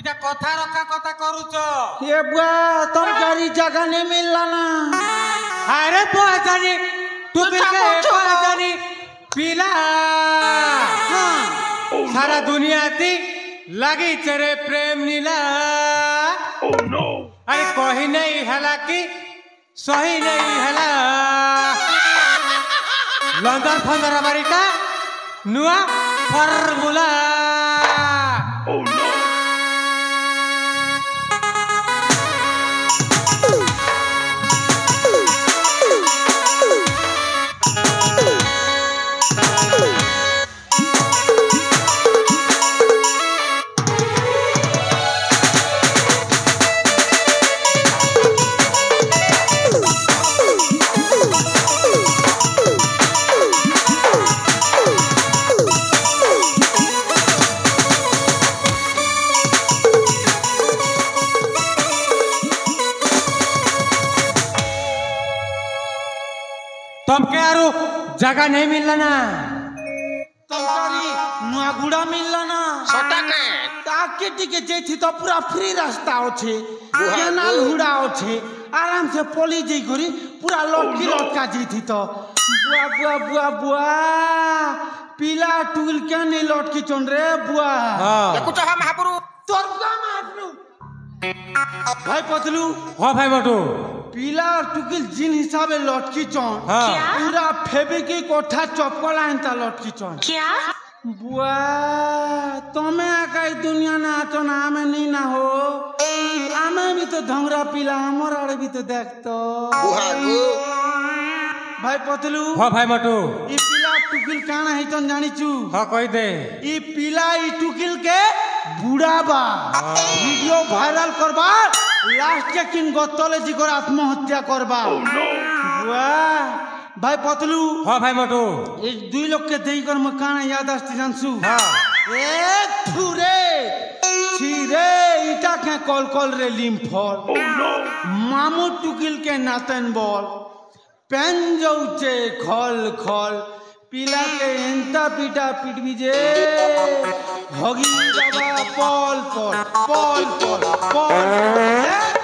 इटा कथा रखा कथा करूच ये बुआ तुम गाड़ी जगह नहीं मिलला ना। अरे बुआ जानी तू बिल्कुल बुआ जानी पीला सारा दुनिया थी लगी चरे प्रेम नीला। अरे कही नहीं हला कि सही नहीं हला लंदर फंदर अमेरिका नुआ फॉर्मूला। तुमके यारो जगह नहीं मिलला ना तमकारी नुआगुड़ा मिलला ना सटाके ताके टिके जेथी तो पूरा फ्री रास्ता होछे केनाल हुड़ा होछे आराम से पली जई करी पूरा लटकी लटका जेथी तो बुआ बुआ बुआ बुआ पीला टूल के नहीं लटकी चोन रे बुआ। देखो तो हम महापुरु तोर बुआ महापुरु भाई पतलू हाँ भाई मोटू पीला और टुकिल जिन हिसाबे लटकी चोन पूरा फेबिकी कोठा चपकला एंता लटकी चोन क्या बुआ तमे आकाई दुनिया ना आतो ना हमें नहीं ना हो हमें भी तो धंगरा पीला हमर आड़े भी तो देख तो भाई पतलू हाँ भाई मोटू ई पीला टुकिल काना है तो जानी चू हाँ कही दे ई पीला ई टुकिल के बुढ़ा बा वीडियो वायरल करबा लास्ट के किन गतले जी कर आत्महत्या करबा वाह भाई पतलू हाँ भाई मोटू इस दुई लोग के देई कर मकान याद आस्ती जानसु हाँ एक थुरे छिरे इटा के कॉल कॉल रे लिम्फल मामू टुकिल के नातन बॉल पेन जाउचे खल खल पीला के एंता पीटा पीट बीजे हगी जाबा Paul Paul Paul Paul Paul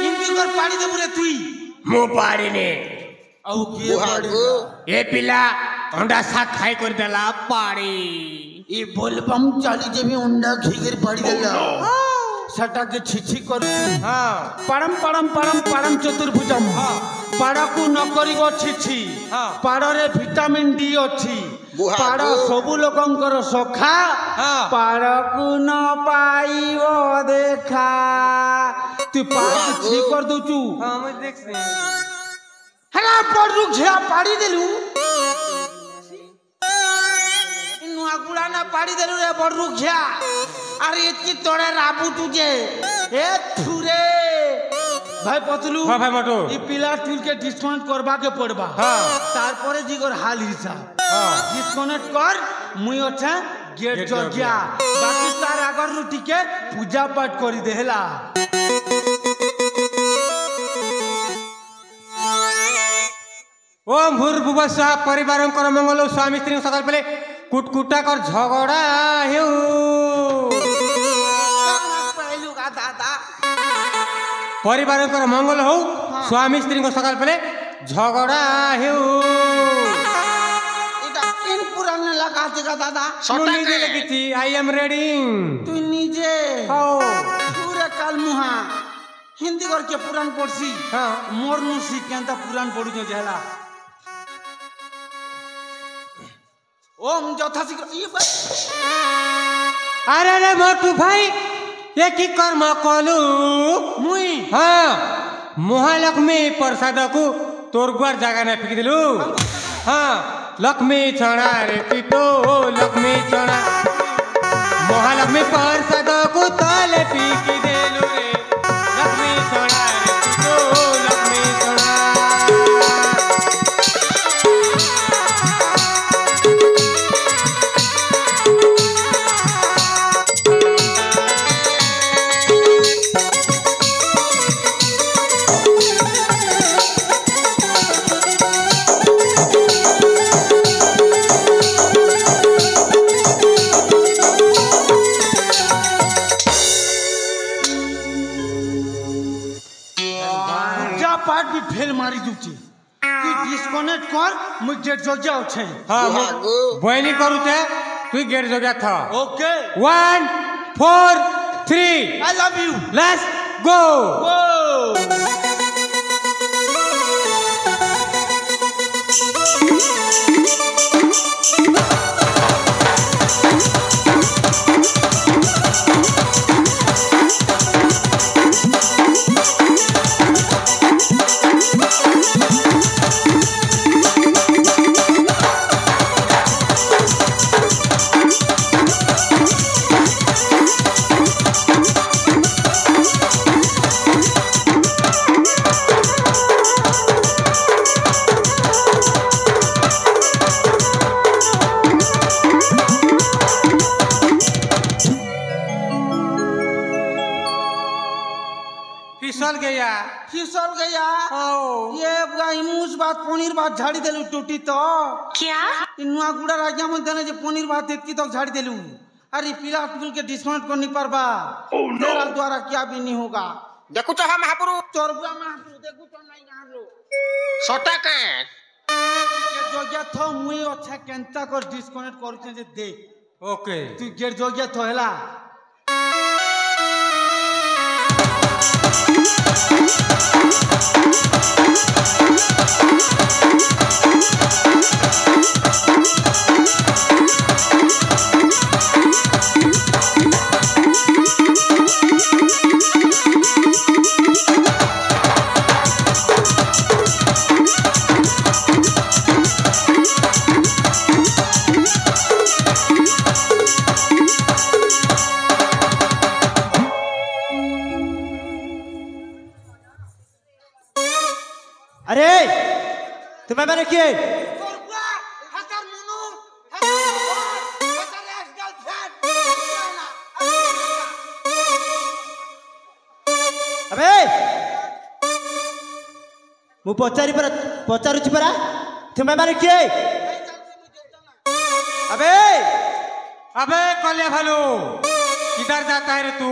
इंदी कर पाड़ी दे बुरे तुई मु पाड़ी ने औ के पाड़ी ए पिला अंडा साग खाई कर देला पाड़ी ये बोलबम चाली जेबी अंडा घीगर पाड़ी देला सटा के छिछि कर हाँ परम परम परम परम चतुर्भुजम पाड़ा को न करिवो छिछि पाड़ा रे विटामिन डी अछि पाड़ा सबु लोकंकर सखा पाड़ा को न पाइवो देखा तू पाड़ छी कर दूचू हाँ मैं देख से हला पड़ रुक झा पाड़ी देलू नुआ गुड़ा ना पाड़ी देलू रे बड़ रुक झा अरे इतनी तोड़े राबू तुझे ए थुरे भाई पतलू हाँ भाई मोटू ई पिला टूल के डिस्काउंट करबा के पड़बा तारपरे जिगर हाल हिसाब डिस्काउंट कर मुई अच्छा गेट चल गया बाकी तार अगर रुटी के पूजा पाठ करी देहला ओम भूर्भुवस्सुः परिवारं कर मंगल स्वामी स्त्री सकाल पहले कुटकुटा कर झगड़ा हेउ पहलू का दादा परिवार कर मंगल हो स्वामी स्त्री को सकाल पहले झगड़ा हेउ इटा इन पुराण लगाते का दादा मुझे लगी थी आई एम रेडी तू नीचे हो पूरे काल मुहा हिंदी कर के पुराण पढ़सी हाँ मोर नु सिकेंता पुराण पढ़ु जो जाला ओम यथाशीघ्र अरे रे मोटू भाई ये की कर्म कलु मुई हाँ महालक्ष्मी प्रसाद को तोर गुआर जगह ना फेंक दिलु हाँ लक्ष्मी चढ़ा रे पितो लक्ष्मी चढ़ा महालक्ष्मी प्रसाद को तले पीकी देलु रे लक्ष्मी चढ़ा रे पितो लक्ष्मी चढ़ा डिस्कनेक्ट कर मुझ गेट जोगिया उठे हाँ भागो। बहनी करू ते तू गेट जोग्या था okay 1 4 3 I love you let's go फिसल गया फिसल गया ओ ये गाई मूस बात पनीर बात झाड़ी देलु टूटी तो क्या नुआ गुड़ा राजा मन देने जे पनीर बात इतकी तक झाड़ी देलु अरे पिला टुल के डिस्काउंट कर नहीं पारबा तेरा द्वारा क्या भी नहीं होगा देखु तो हम महापुरु तोर बुआ में हम देखु तो नहीं यहाँ लो सटा के गेट जोगिया थो मुई अच्छा केंता कर डिस्काउंट करू जे देख ओके तू गेट जोगिया थो हेला अरे तुम्हें मैंने किए अबे मु पचारुची परा तुम्हें मैंने किए अबे अबे कलिया भालू किधर जाता है रे तू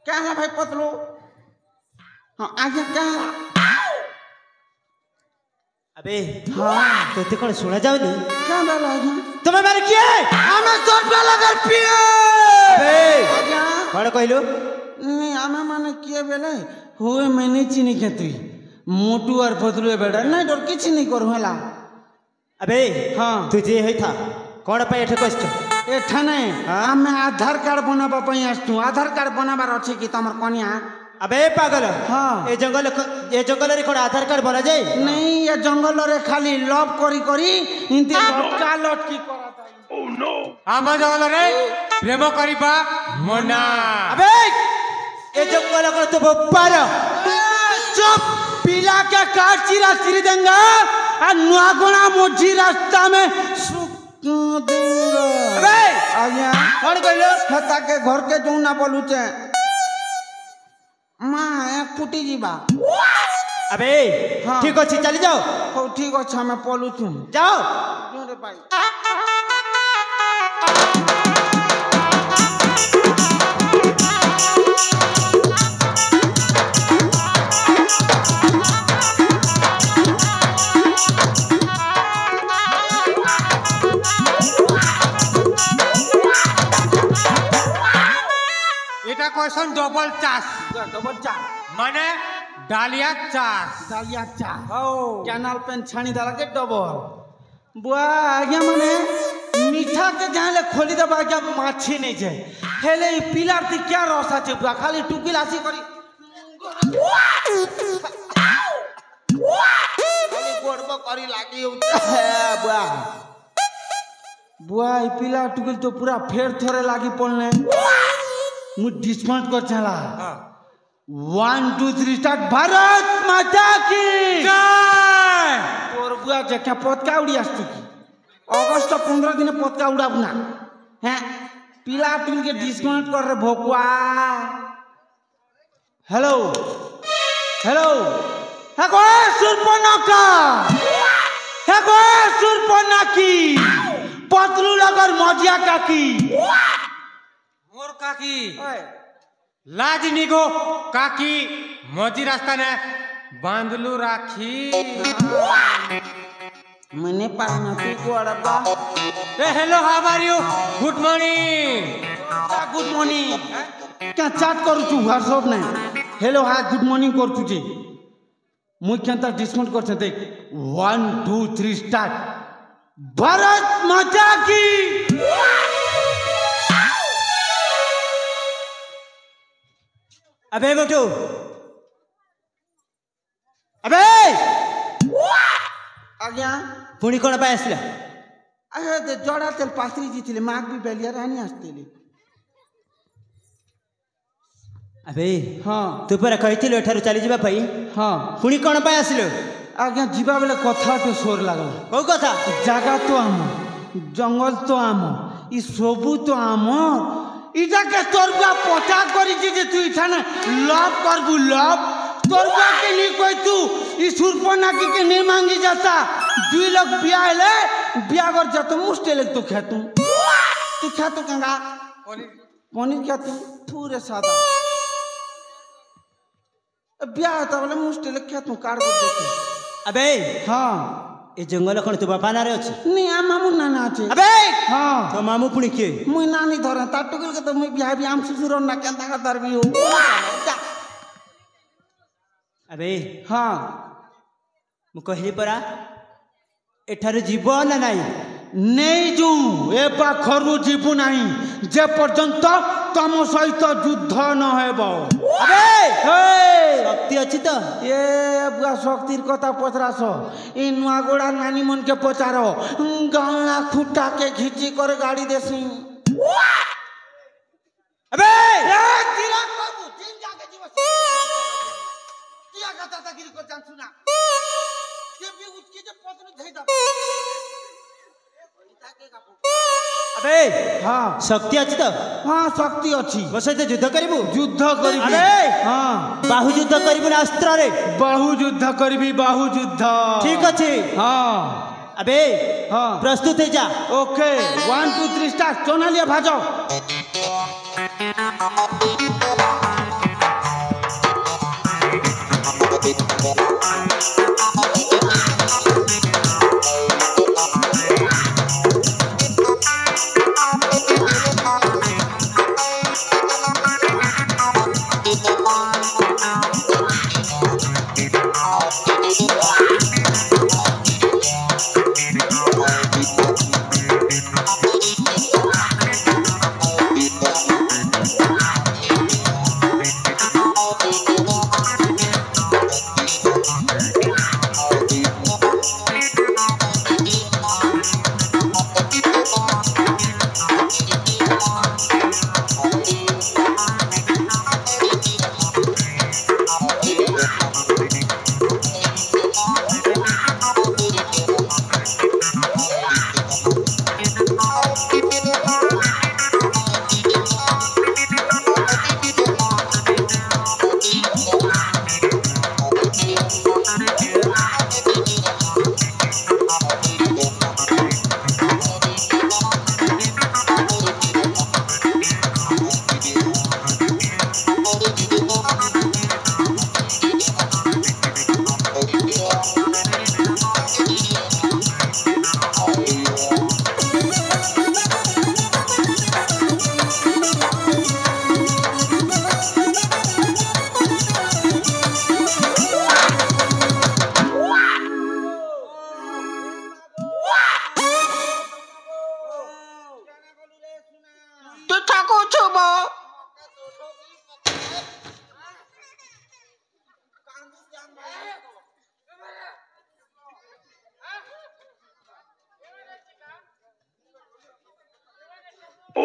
क्या है भाई पतलू हाँ आगे क्या है अबे हाँ तो कौन सुना जाओनी क्या डाला है तुम्हें मैंने किए हमें 100 रुपया लगा पिए अबे कौन कहलु नहीं हमें माने किए बेले हुए मैंने चीनी के तुई मोटू और पतलू बेड़ा नहीं डर किसी नहीं करू हला अबे हाँ तुझे है था कौन पे एठे कष्ट एठाने हमें आधार कार्ड बनाबा पई आस्तु आधार कार्ड बनाबार अछि कि तमर कनिया अबे पागल हाँ ए जंगल रे कौन आधार कार्ड बना जाए नहीं ये जंगल रे खाली लव करी करी इनते लटका लटकी कराता ओह नो आम जंगल रे प्रेम करिबा मना अबे ए जंगल को तो बप्पार चुप पीला के काट चिरा सिरी देंगा और नुआगुना मोजी रास्ता में देंगा अबे आज्ञा कौन कहलो हता के घर के जो ना बोलू छे मां एक फुटी जीवा अबे हाँ। ठीक अच्छी चली जाओ हो ठीक अच्छा मैं पलू छू जाओ रे भाई এটা কোয়েশ্চন ডবল চাষ डबल चा মানে ডালিয়া চাষ डालिया चा ও कैनाल पेन छानी डाला के डबल बुआ आज्ञा माने मीठा के जाले खोली दबा क्या माछी नहीं छे हेले ई पिलार ती क्या रसा छे बुआ खाली टुकिलासी करी खाली गोड़ब करी लागी बुआ बुआ ई पिलार टुकिल तो पूरा फेर थोरे लागी पड़ने मु डिस्माउंट कर चला 1 2 3 स्टार्ट भारत माता की জয় তোর বুয়া যে কে পতকা উড়ি আসছে কি অগস্ট 15 দিনে পতকা উড়াব না হ্যাঁ পিলা টুলকে ডিসকাউন্ট কর রে ভকুয়া হ্যালো হ্যালো হ্যাঁ গো সুরপনকা হ্যাঁ গো সুরপনাকি পতলু লগর মজিয়া কাকি মোর काकी ओए लाज निगो काकी मजी रास्ता ने बांधलू राखी मैंने पाना तू को अड़बा hello how are you good morning good morning क्या चैट करू छु व्हाट्सएप ने हेलो हाय गुड मॉर्निंग कर तुझे मुझ केंता डिस्काउंट कर देख 1 2 3 स्टार्ट भारत माता की अबे मोटू अबे आज्ञा पुणी कोण पाय असला अरे ते जोड़ा तेल पासरी जीतिले माग भी बेलिया रानी आस्तेले अबे हाँ तू पर कहिथिलो एठारु चली जिबा पई हाँ पुणी कोण पाय असलो आज्ञा जीवा बेले कथा तो सोर लागला को कथा জাগা তো আমার জঙ্গল তো আমার ই সবু তো আমার ইটাকে তোরবা পটা করিছি যে তুই এখানে লভ করবু লভ তোরবা কে নি কই তু ই সুরপনাকি কে নি মাঙ্গি যাতা 2 লাখ বিয়া হলে বিয়া কর যত মুস্টেল তো খেতু তুই খেতু কাঙ্গা পনির খেতু পুরে সাদা বিয়া হতা বলে মুস্টেল খেতু কার করে দেখে अबे हाँ ए जंगल कोण तू बापा नारे अछि नहीं आ मामू नाना আছে अबे हाँ तो मामू पुणी के मुई नानी धरे ताटुकिल के तो मुई बिहा भी आम सुसुर ना केंता का धरबी हो अबे हाँ मु कहली परा एठारु जीव ना नाही नहीं जू ए पाखरु जीवु नहीं जे पर्यंत तम सहित युद्ध न हेबो अबे हे शक्ति अछि तो ए बुआ शक्तिर कथा पचरास ई नुआगोड़ा नानी मन के पचारो गाना खुटा के घिची कर गाड़ी देसी अबे ए तिरा बाबू दिन जाके जीव किया कथा ता गिरी को जान सुना के भी उसके जे पत्र धई दा अबे हाँ शक्ति अछि तो हाँ शक्ति अच्छी मो सहित युद्ध करिबु युद्ध करी अबे हाँ बाहु युद्ध करिबु ना अस्त्र रे बाहु युद्ध करी बाहु युद्ध ठीक अछि हाँ अबे हाँ प्रस्तुत है जा ओके 1 2 3 स्टार्ट सोनालिया भाजो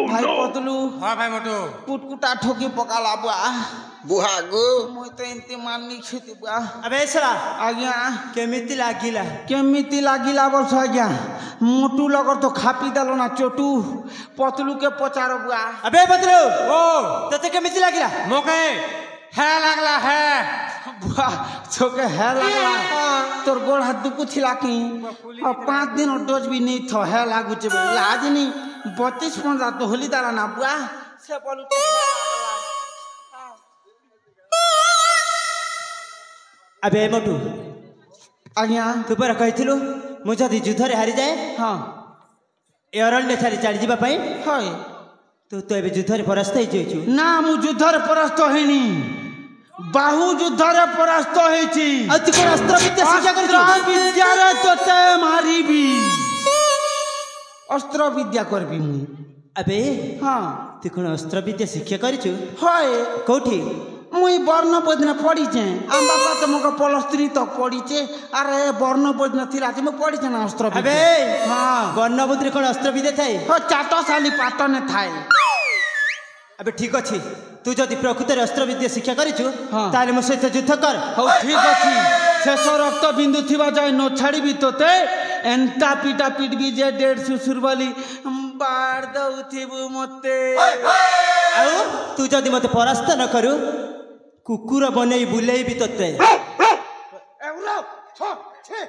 भाई पतलू हाँ भाई मोटू कुटकुटा ठोकी पकाला बुआ बुहागु मुई तो एंती माननी छुती बुआ अबे सला आज्ञा केमिति लागिला केमिति लागिला बोलछ आज्ञा मोटू लगर तो खापी देलो ना चोटू पतलू के पचारो बुआ अबे बदलो ओ तते केमिति लागिला मोके है लागला है बुआ छोके है लागला तोर गोड़ हाथ दुकु थिला की और 5 दिन और डोज भी नहीं थो है लागू छे लाज नहीं 32 15 तो होली दाला ना बुआ से बोलू तो अबे मोटू आज्ञा तू पर कहिथिलु मु जदी युद्धरे हारि जाए हाँ ए अरण्य छाड़ी चली जीवा पई हाय तू तो एबे युद्धरे परास्त होई जइछु ना मु युद्धरे परास्त हेनी बाहु युद्धरे परास्त हेछि आ तू कोन अस्त्र विद्या शिक्षा करछु अस्त्र विद्या रे तोते मारिबी अस्त्र विद्या करबी मु अबे हाँ तू कोन अस्त्र विद्या शिक्षा करछु हाय कोठी मुई बर्ण बोधना पढ़ीचे आम बापा तो मोको प्लस 3 तक पढ़ीचे अरे बर्ण बोधना थिला जे मु पढ़ीचे ना अस्त्र अबे विद्या हाँ वर्णबुद्री कोन अस्त्र विद्या थाए हो चाटशाली पाटने थाए अबे ठीक अछि तू जदी प्रकृत अस्त्र विद्या शिक्षा करछु हाँ। ताले मो सहित युद्ध कर हो ठीक अछि शेष रक्त बिंदु थिबा जाय न छाड़ीबी तोते एंता पीटा पीटबी जे 1.5 सुसुर वाली बाड़ दउथिबु मते आउ तू जदी मते परास्त न करू कुकुर बनै बुलेइबी तोते एउला छ छे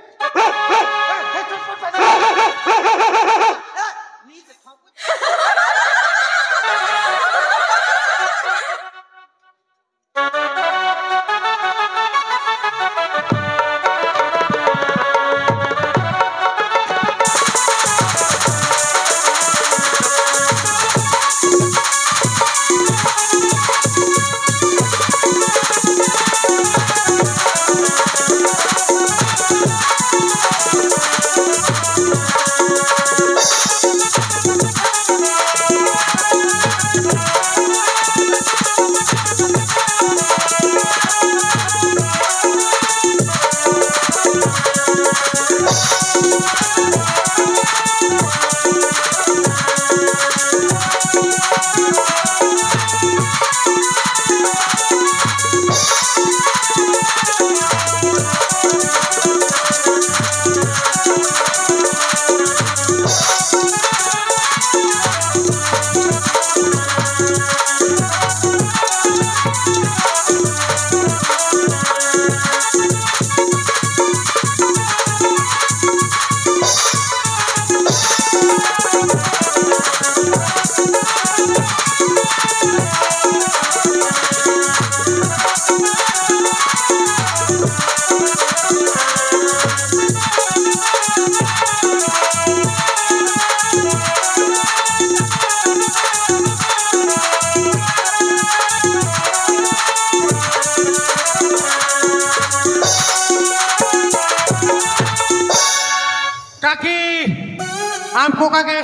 पोका के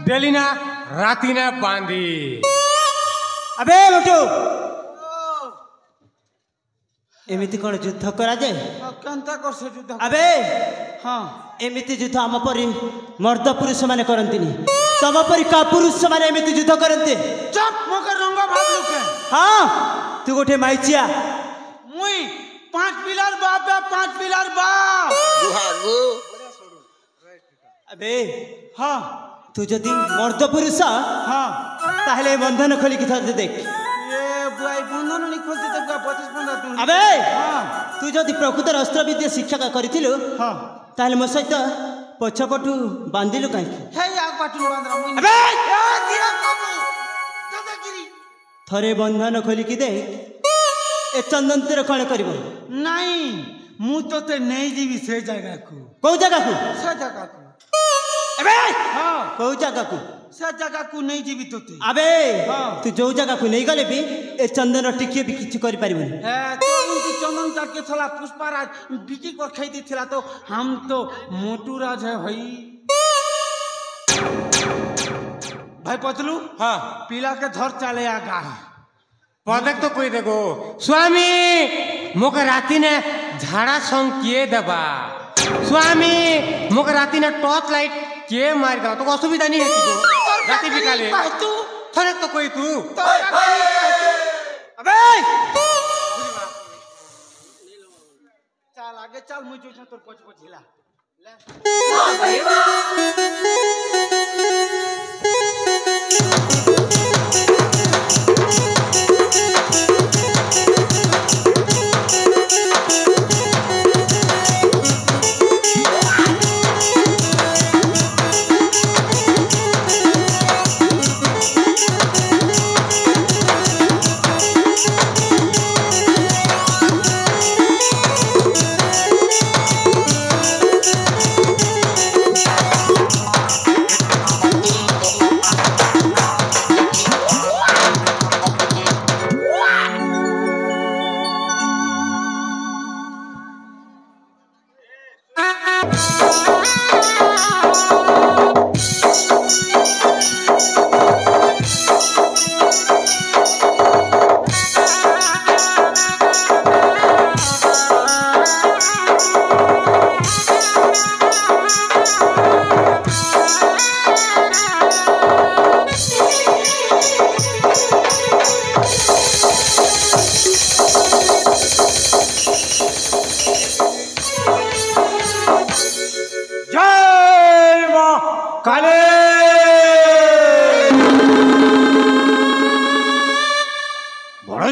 डेलिना रातिना बांधी अबे मोटू एमिति कोन युद्ध करा जाए केनता कर से युद्ध अबे हां एमिति युद्ध हम परी मर्द पुरुष माने करंतिनी तम परी का पुरुष माने एमिति युद्ध करंते चुप मकर रंग भाबलु के हां तू गोटे माइचिया मुई 5 पिलर बाप बे 5 पिलर बाप गुहागु अबे हां तू जदी मर्द पुरुष हां ताहले बंधन खोली कि थर देख ये बुआई बंधन नहीं खोलती तब का 25-15 तू अबे हां तू जदी प्रकृत अस्त्र विद्या शिक्षा करिथिलु हां ताहले मो सहित पछपटु बांधिलु काई हे या पाटू बांधरा मुई अबे ए दिया बाबू दादागिरी थरे बंधन खोली कि देख ए चंदन तेरे कण करबो नहीं मु तो ते नहीं जीवी से जगह को को जगह को से जगह को अबे हां को जगह को से जगह को नहीं जीवी तो ते अबे हाँ। तू जो जगह को नहीं गले भी ए चंदन टिके भी किछ करि परिबनी ए तो उनकी चंदन काट के थला पुष्पराज बिकी कर खाई दी थला तो हम तो मोटू राज है भाई भाई पतलू हाँ पीला के धर चले आगा पदक तो कोई देखो स्वामी मुख राती ने झाड़ा संग किए दबा स्वामी मुख राती ने टॉर्च लाइट के मार दबा तो असुविधा नहीं है तुझको राती बिकाले तू थरे तो कोई तू अबे चल आगे चल मुझे तोर पछ हिला ले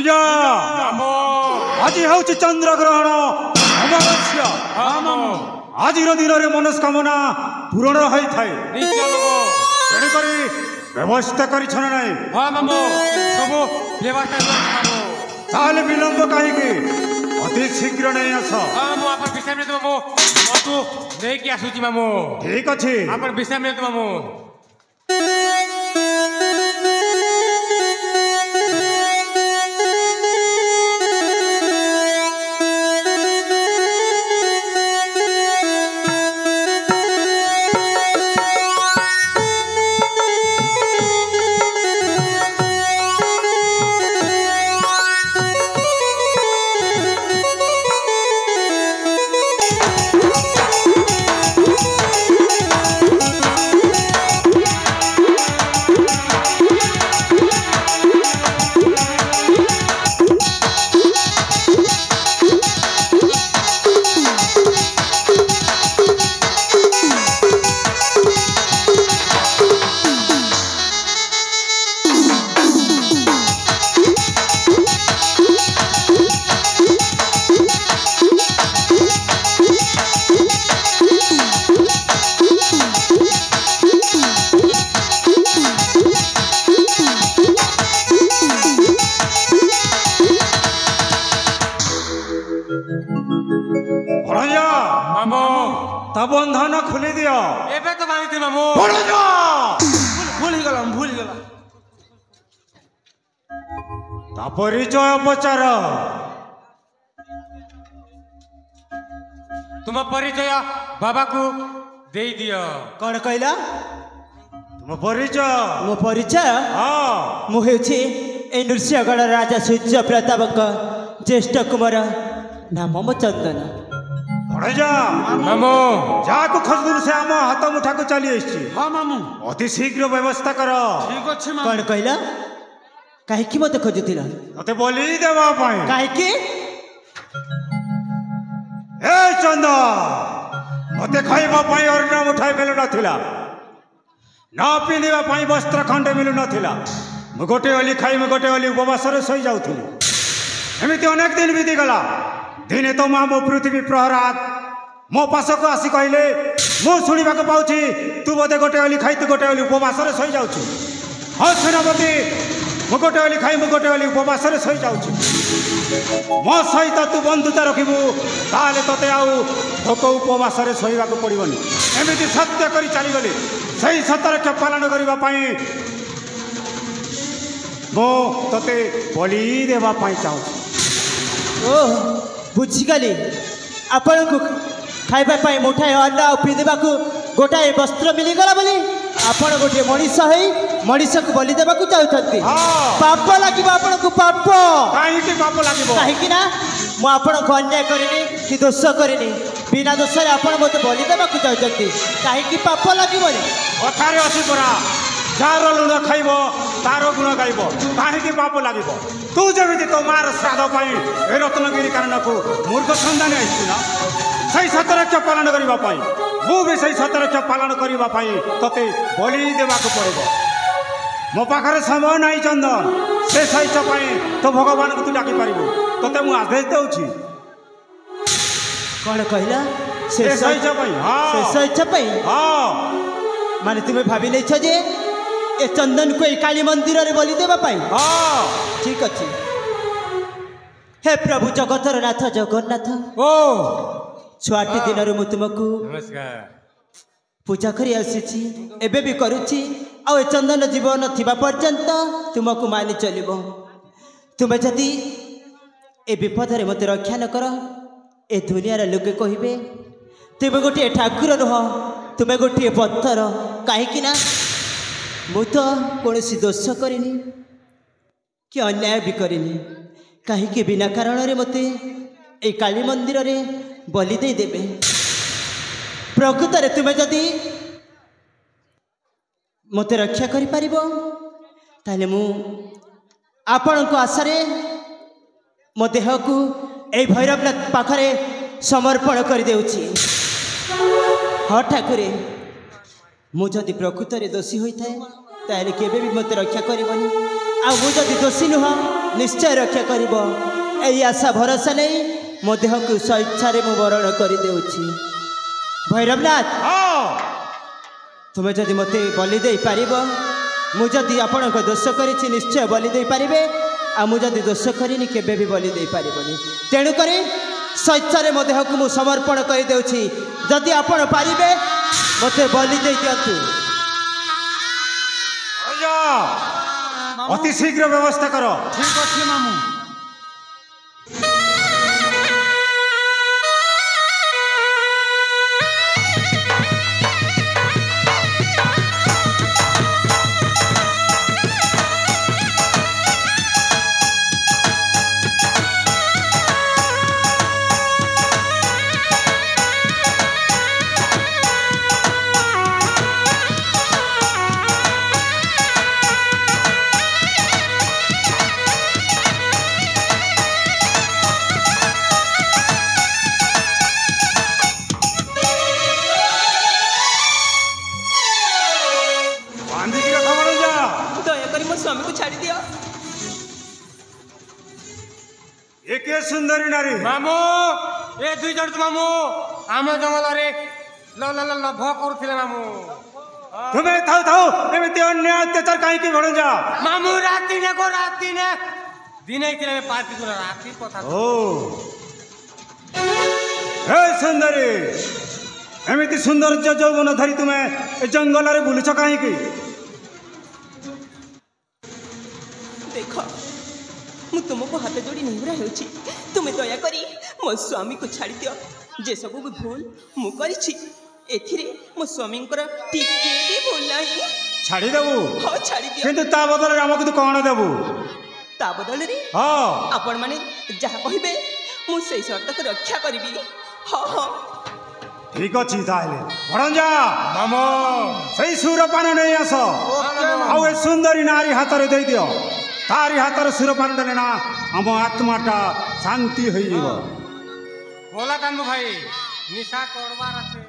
ଭଣଜା ଆଜି ହେଉଛି ଚନ୍ଦ୍ରଗ୍ରହଣ ଅମାବାସ୍ୟା। ଆଜିର ଦିନରେ ମନସ୍କାମନା ପୂରଣ ହୋଇଥାଏ। ତେଣୁକରି ବ୍ୟବସ୍ଥା କରିଛ ନା ନାହିଁ? ତାହେଲେ ବିଳମ୍ବ କାହିଁକି? ଅତି ଶୀଘ୍ର ନେଇ ଆସ। ନେଇକି ଆସୁଛି ମାମୁଁ। ଠିକ ଅଛି। ଆପଣ ବିଶ୍ରାମ ନିଅନ୍ତୁ ମାମୁଁ। ତା ବନ୍ଧନ ଖୋଲି ଦିଅ। ଏବେ ତ ବାଣିଥିଲି ମାମୁଁ। ଭୁଲିଗଲା। ତା ପରିଚୟ ପଚାର। ତୁମ ପରିଚୟ ବାବାକୁ ଦେଇଦିଅ। କ'ଣ କହିଲ? ତୁମ ପରିଚୟ? ମୋ ପରିଚୟ? ହଁ। ମୁଁ ହେଉଛି এই ନୃସିଂହଗଡ଼ ରାଜା ସୂର୍ଯ୍ୟ ପ୍ରତାପଙ୍କ ଜ୍ୟେଷ୍ଠ କୁମାର। ନାମ ମୋ ଚନ୍ଦନ। ଭଣଜା ମାମୁଁ ଯାହାକୁ ଖୋଜୁଥିଲୁ ସେ ଆମ ହାତ ମୁଠାକୁ ଚାଲି ଆସିଛି। ହଁ ମାମୁଁ। ଅତି ଶୀଘ୍ର ବ୍ୟବସ୍ଥା କର। ଠିକ ଅଛି କ'ଣ ମାମୁଁ। କହିଲ? କାହିଁକି ମୋତେ ଖୋଜୁଥିଲ? ତତେ ବଲି ଦେବା ପାଇଁ। କାହିଁକି? ଏ ଚନ୍ଦ ମତେ ଖାଇବା ପାଇଁ ଅନ୍ନ ମୁଠାଏ ମିଳୁନଥିଲା, ନ ପିନ୍ଧିବା ପାଇଁ ବସ୍ତ୍ର ଖଣ୍ଡେ ମିଳୁନଥିଲା। ମୁଁ ଗୋଟେ ଅଲି ଖାଇ ମୁଁ ଗୋଟେ ଅଲି ଉପବାସରେ ଶୋଇଯାଉଥିଲି। ଏମିତି ଅନେକ ଦିନ ବିତିଗଲା। ଦିନେ ତ ମା ମୋ ପୃଥିବୀ ପ୍ରହରାତ ମୋ ପାଶକୁ ଆସି କହିଲେ, ମୁଁ ଶୁଣିବାକୁ ପାଉଛି ତୁ ବୋଧେ ଗୋଟେ ଅଲି ଖାଇ ତୁ ଗୋଟେ ଅଲି ଉପବାସରେ ଶୋଇଯାଉଛୁ। ହଁ ସେନାପତି, ମୁଁ ଗୋଟେ ଅଲି ଖାଇ ମୁଁ ଗୋଟେ ଅଲି ଉପବାସରେ ଶୋଇଯାଉଛି। ମୋ ସହିତ ତୁ ବନ୍ଧୁତା ରଖିବୁ ତାହେଲେ ତତେ ଆଉ ଭୋକ ଉପବାସରେ ଶୋଇବାକୁ ପଡ଼ିବନି। ଏମିତି ସତ୍ୟ କରି ଚାଲିଗଲି। ସେହି ସତ୍ୟରକ୍ଷା ପାଳନ କରିବା ପାଇଁ ମୁଁ ତତେ ବଳି ଦେବା ପାଇଁ ଚାହୁଁଛି। ଓହ, ବୁଝିଗଲି। ଆପଣଙ୍କୁ ଖାଇବା ପାଇଁ ମୁଠାଏ ଅନ୍ନ ଆଉ ପିନ୍ଧିବାକୁ ଗୋଟାଏ ବସ୍ତ୍ର ମିଳିଗଲା ବୋଲି ଆପଣ ଗୋଟିଏ ମଣିଷ ହେଇ ମଣିଷକୁ ବଲି ଦେବାକୁ ଚାହୁଁଛନ୍ତି। ପାପ ଲାଗିବ ଆପଣଙ୍କୁ, ପାପ। କାହିଁକି ପାପ ଲାଗିବ? କାହିଁକି ନା ମୁଁ ଆପଣଙ୍କୁ ଅନ୍ୟାୟ କରିନି କି ଦୋଷ କରିନି। ବିନା ଦୋଷରେ ଆପଣ ମୋତେ ବଲି ଦେବାକୁ ଚାହୁଁଛନ୍ତି। କାହିଁକି ପାପ ଲାଗିବନି? କଥାରେ ଅଛି ପରା, ଯାହାର ଲୁଣ ଖାଇବ ତାର ଗୁଣ ଗାଇବ। କାହିଁକି ପାପ ଲାଗିବ? ତୁ ଯେମିତି ତୋ ମାର ଶ୍ରାଦ୍ଧ ପାଇଁ ଏ ରତ୍ନଗିରି କାରଣକୁ ମୂର୍ଖ ସନ୍ଧାନ ଆସିଛୁ ନା, ସେଇ ସତ୍ୟରକ୍ଷା ପାଳନ କରିବା ପାଇଁ ମୁଁ ବି ସେଇ ସତ୍ୟରକ୍ଷା ପାଳନ କରିବା ପାଇଁ ତତେ ବଳି ଦେବାକୁ ପଡ଼ିବ। ମୋ ପାଖରେ ସମୟ ନାହିଁ ଚନ୍ଦନ। ଶେଷ ଇଚ୍ଛା ପାଇଁ ତୋ ଭଗବାନଙ୍କୁ ତୁ ଡାକିପାରିବୁ। ତତେ ମୁଁ ଆଦେଶ ଦେଉଛି। କ'ଣ କହିଲ? ଶେଷ ଇଚ୍ଛା ପାଇଁ? ଶେଷ ଇଚ୍ଛା ପାଇଁ? ହଁ। ମାନେ ତୁମେ ଭାବି ନେଇଛ ଯେ ଏ ଚନ୍ଦନକୁ ଏଇ କାଳୀ ମନ୍ଦିରରେ ବଲି ଦେବା ପାଇଁ? ଠିକ ଅଛି। ହେ ପ୍ରଭୁ ଜଗତର ନାଥ ଜଗନ୍ନାଥ, ଓ ଛୁଆଟି ଦିନରୁ ମୁଁ ତୁମକୁ ନମସ୍କାର ପୂଜା କରି ଆସିଛି, ଏବେ ବି କରୁଛି। ଆଉ ଏ ଚନ୍ଦନ ଜୀବନ ଥିବା ପର୍ଯ୍ୟନ୍ତ ତୁମକୁ ମାନି ଚଲିବ। ତୁମେ ଯଦି ଏ ବିପଦରେ ମୋତେ ରକ୍ଷା ନ କର, ଏ ଦୁନିଆର ଲୋକେ କହିବେ ତୁମେ ଗୋଟିଏ ଠାକୁର ନୁହଁ, ତୁମେ ଗୋଟିଏ ପଥର। କାହିଁକି ନା ମୁଁ ତ କୌଣସି ଦୋଷ କରିନି କି ଅନ୍ୟାୟ ବି କରିନି। କାହିଁକି ବିନା କାରଣରେ ମୋତେ এই କାଳୀ ମନ୍ଦିରରେ ବଲି ଦେଇଦେବେ? ପ୍ରକୃତରେ ତୁମେ ଯଦି ମୋତେ ରକ୍ଷା କରିପାରିବ ତାହେଲେ ମୁଁ ଆପଣଙ୍କ ଆଶାରେ ମୋ ଦେହକୁ এই ଭୈରବନାଥ ପାଖରେ ସମର୍ପଣ କରିଦେଉଛି। ହଁ ଠାକୁରେ, ମୁଁ ଯଦି ପ୍ରକୃତରେ ଦୋଷୀ ହୋଇଥାଏ ତାହେଲେ କେବେ ବି ମୋତେ ରକ୍ଷା କରିବନି। ଆଉ ମୁଁ ଯଦି ଦୋଷୀ ନୁହଁ निश्चय रक्षा करिब एई आशा भरोसा नहीं मो देह को स्वेच्छा मु वरण कर देउछि भैरवनाथ तुमे जदि मते बलि दे पारिबो मु जदि आपण को दोष करिछि निश्चय बलि दे पारिबे आ मु जदि दोष करिनि केबे भी बलि दे पारिबोनी तेणु करी स्वेच्छा मो देह को मु समर्पण कर देउछि जदि आपण पारिबे मते बलि दे दियंतु अति शीघ्र व्यवस्था करो ठीक अच्छे मामू सुंदरी नारी मामू ए दुई जण मामू आम जंगल रे लभ करुथिले मामू तुम्हें थाउ थाउ एमिति अन्याय अत्याचार काहे की भण जा मामू राती ने दिन आइथिले पार्टी को राती कथा ओ हे सुंदरी एमिति सुंदर जौवन धरी तुम्हें ए जंगल रे बुलुछ काहे की देखो मु तुमको हाथ जोड़ी निहुरा होछि तुम्हें दया करी मो स्वामी को छाड़ी दियो जे सब भी भूल मु करिछि एथिरे मो स्वामी टिके भी भूल नहीं छाड़ी देबू हां छाड़ी दियो किंतु ता बदल हमको तू कोन देबू ता बदल रे हां आपण माने जहा कहिबे मु सेई शर्त को रक्षा करबी हां हां ठीक अछि ताले भणजा मामो सही सुरपान नहीं आस आउ ए सुंदरी नारी हाथ रे दे दियो तारी हाथ सुरपान देले ना हम आत्माटा शांति होई जीव बोला कांदू भाई निशा करबार আছে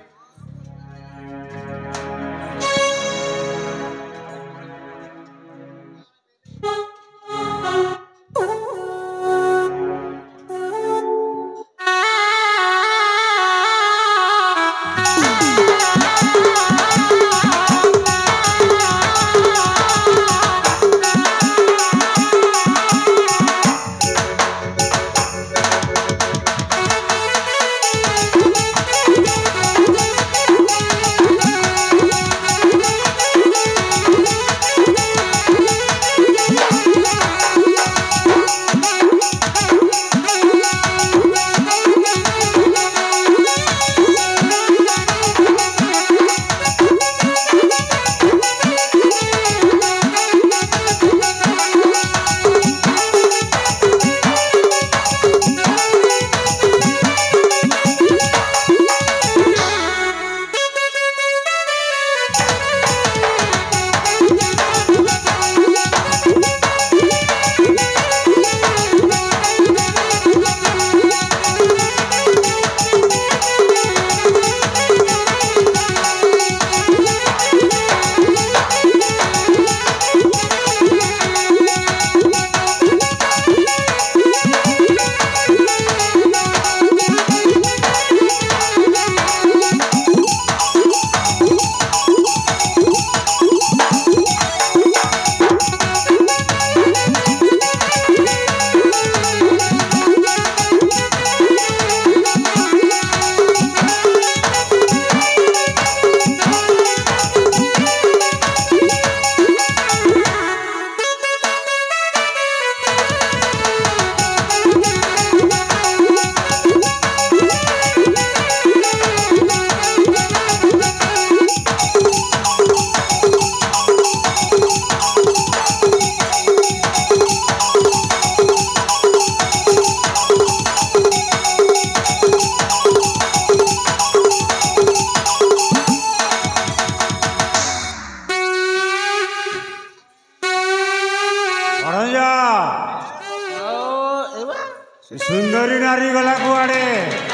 सुंदरी नारी गला कुआड़े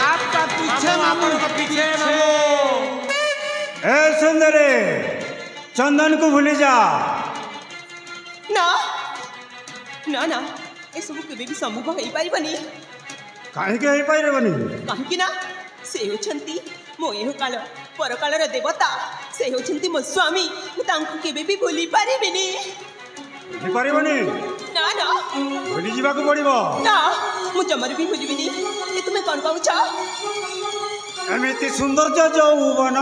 आपका पीछे मामू पीछे ए सुंदरी चंदन को भूली जा ना ना ना एसबू केबे भी संभव हो पारिबनी କାହିଁକି ହେଇପାରିବନି कहीं ना से होछंती मो एहो काल परकालर देवता से होछंती मो स्वामी मु तांको केबे भी भूली पारिबिनी ହେଇପାରିବନି ना ना ଭୁଲି ଯିବାକୁ ପଡ଼ିବ ना मु जमर भी भूलिबिनी ए तुम्हें कौन कहूछ ଏମିତି ସୌନ୍ଦର୍ଯ୍ୟ ଯୌବନ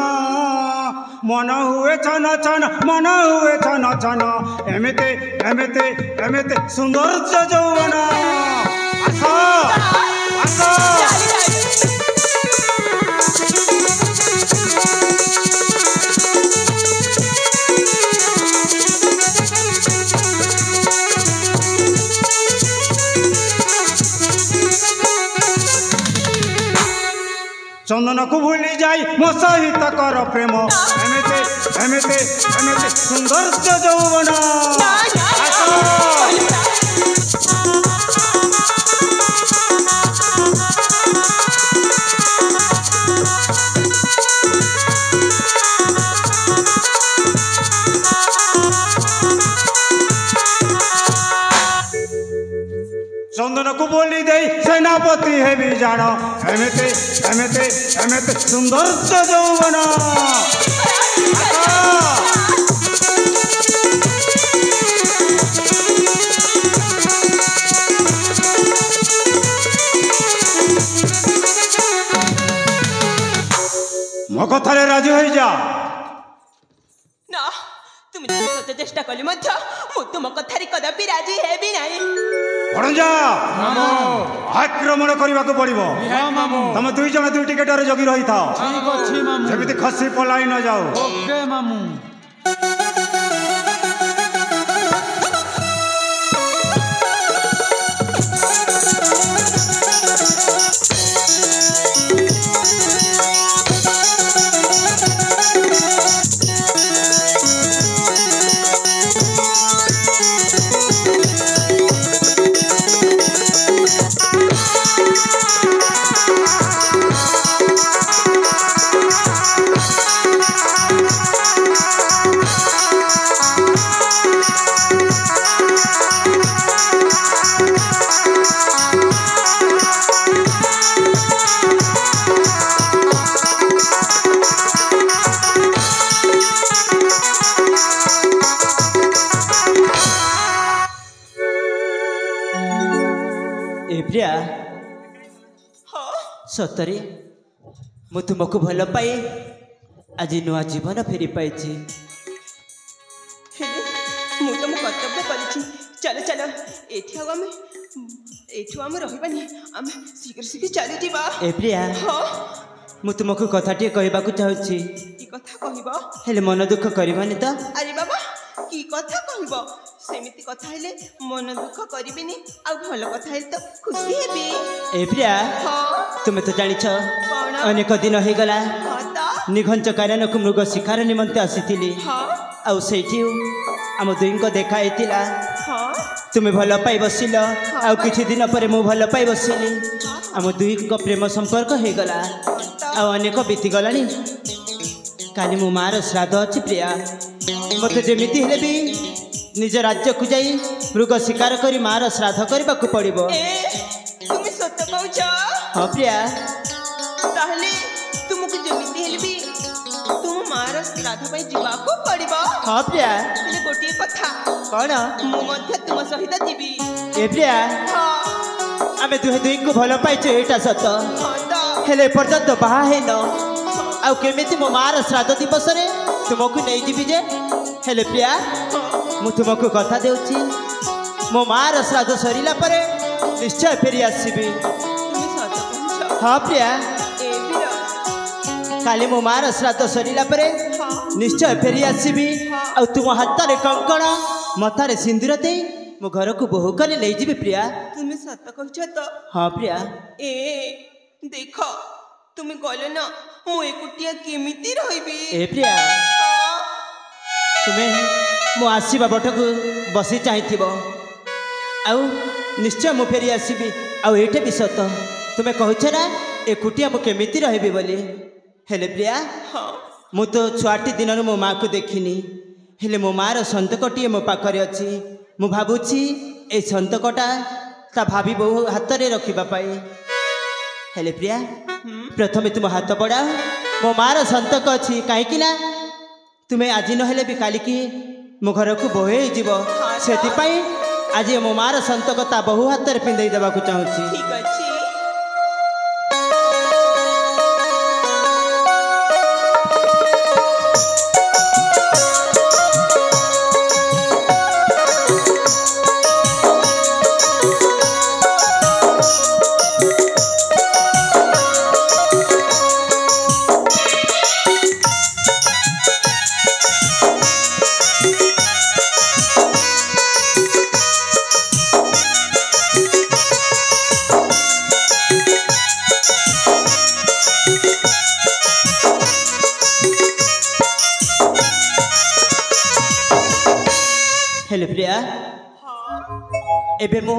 ମନ ହୁଏ ଛନ ଛନ ମନ ହୁଏ ଛନ ଛନ ଏମିତି ଏମିତି ଏମିତି ସୌନ୍ଦର୍ଯ୍ୟ ଯୌବନ ଆସ ଆସ ଚନ୍ଦନକୁ ଭୁଲି ଯାଇ ମୋ ସହିତ କର ପ୍ରେମ ଏମିତି ଏମିତି ଏମିତି ସୌନ୍ଦର୍ଯ୍ୟ ଯୌବନ ଆସ ଚନ୍ଦନକୁ ବୋଲି ଦେଇ ସେନାପତି ହେବି ଜାଣ ଏମିତି ଏମିତି ଏମିତି ସୌନ୍ଦର୍ଯ୍ୟ ଯୌବନ ମୋ କଥାରେ ରାଜି ହୋଇଯା ना तुम सत चेष्टा कली मध्य मु तुम कथारी कदापि राजी हेबी नाही ଭଣଜା ଆକ୍ରମଣ କରିବାକୁ ପଡ଼ିବ ତମେ ଦୁଇ ଜଣ ଦୁଇଟି ଗେଟରେ ଜଗି ରହିଥାଅ ଠିକ ଅଛି ମାମୁଁ ଯେମିତି ଖସି ପଳାଇ ନ ଯାଉ ଓକେ ମାମୁଁ प्रिया सतरे मु तुमको भल पाई आज नुआ जीवन फेरी पाई मु तो मो कर्तव्य करिछि चलो चलो एठी आम रहिबानी आम शीघ्र शीघ्र चली जीवा ए प्रिया हाँ मु तुमको कथाटी कहबाकू चाहूछि की कथा कहबो हेले मन दुख करबानी तो अरे बाबा की कथा कहबो सेमिति कथा हेले मन दुख करिबिनी आ भल कथा हेले तो खुशी हेबी ए प्रिया हाँ तुमे तो जानिछ कौन अनेक दिन हो गला हाँ तो निघंच काननकु मृग शिकार निमंते आसीथिली हाँ आउ सेठी आम दुईक देखा हेतिला हाँ तुमे भल पाई बसिल आउ किछि दिन पर मु भल पाई बसिली आम दुईक प्रेम संपर्क हो गला आउ अनेक बीती गलानी काली मो मार श्राद्ध अच्छी प्रिया मत जेमिति हेले भी निज राज्य को जाई मृग शिकार करी मार श्राद्ध करने को पड़िबो ए तुम सत्य कहूछ हाँ प्रिया ताहले तुमको जेमिति हेले भी तुम मार श्राद्ध पई जीवाको पड़िबो हाँ प्रिया हेले गोटिए कथा कौन मु मध्य तुम सहित जीवी ए प्रिया हाँ आमे दुहे दुई को भल पाइछे एटा सत हाँ तो हेले पर्यंत बाहा हेन आउ केमिति मो मार श्राद्ध दिवस रे तुमको नहीं जीवी जे हेले प्रिया मु तुमको कथा देउछि मो मार श्राद्ध सरिला परे निश्चय फेरी आसीबी तुम सत्य कहूछ हाँ प्रिया ए वीर काली मो मार श्राद्ध सरिला परे हाँ निश्चय फेरी आसीबी आ तुम हाथ रे कंकण मथारे सिंदूर दे मो घर को बोहू कर नहीं जीवी प्रिया तुम सत्य कहूछ तो हाँ प्रिया ए देख तुम कहले ना मु एकुटिया केमिति रहबी ए प्रिया तुम्हें मो आसवा बट को बसी चाहिए आउ निश्चय मु फेरी आसबि आउ एटे भी सत तुम्हें कहछ ना एकुटिया मु केमिति रहबी बोली हेले प्रिया हाँ मु तो छुआटी दिन मो माँ को देखिनी हेले मो मार संतकटीए मो पाखरे अच्छी मु भावुछि ए संतकटा ता भाभी बहु हाथ रे रखिबा पाए हेले प्रिया प्रथमे तुम हाथ बढ़ाओ मो मार संतक अच्छी कहीं ना तुम्हें आज नहेले भी काली की मो घर को बोहे जीव से आज मो मार संतक ता बहु हाथ रे पिंधई देबा को चाहूची ठीक अछि हेलो प्रिया एबे मु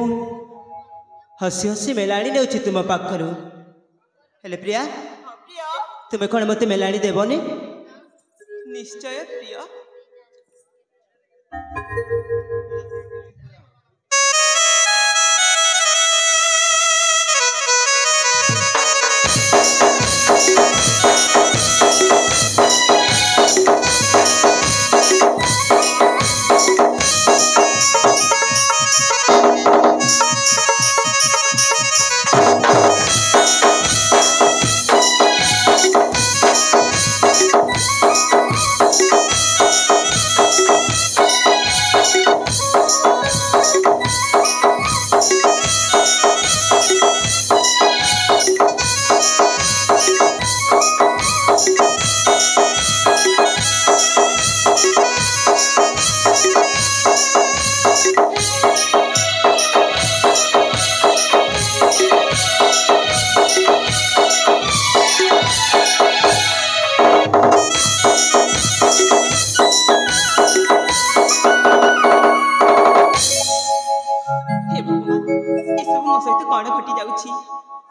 हसी हसी मेलाणी ने तुम पाखर हेले प्रिया तुम्हें कौन मत मेलाणी देवनी निश्चय प्रिय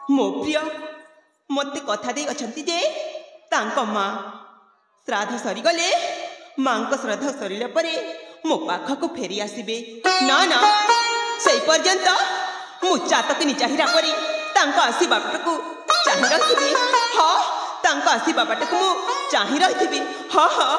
मो प्रिय मत कथा दे अछंती जे तांको माँ श्राद्ध सरीगले माँ को श्राद्ध सरिला परे मो पाखक फेरी आसीबे ना ना सेई पर्यंत मु चातकनी चाहिरा परी तांको आसीबा बाटकू चाहि रहिथिबे हां तांको आसीबा बाटकू मु चाहि रहिथिबे हां हां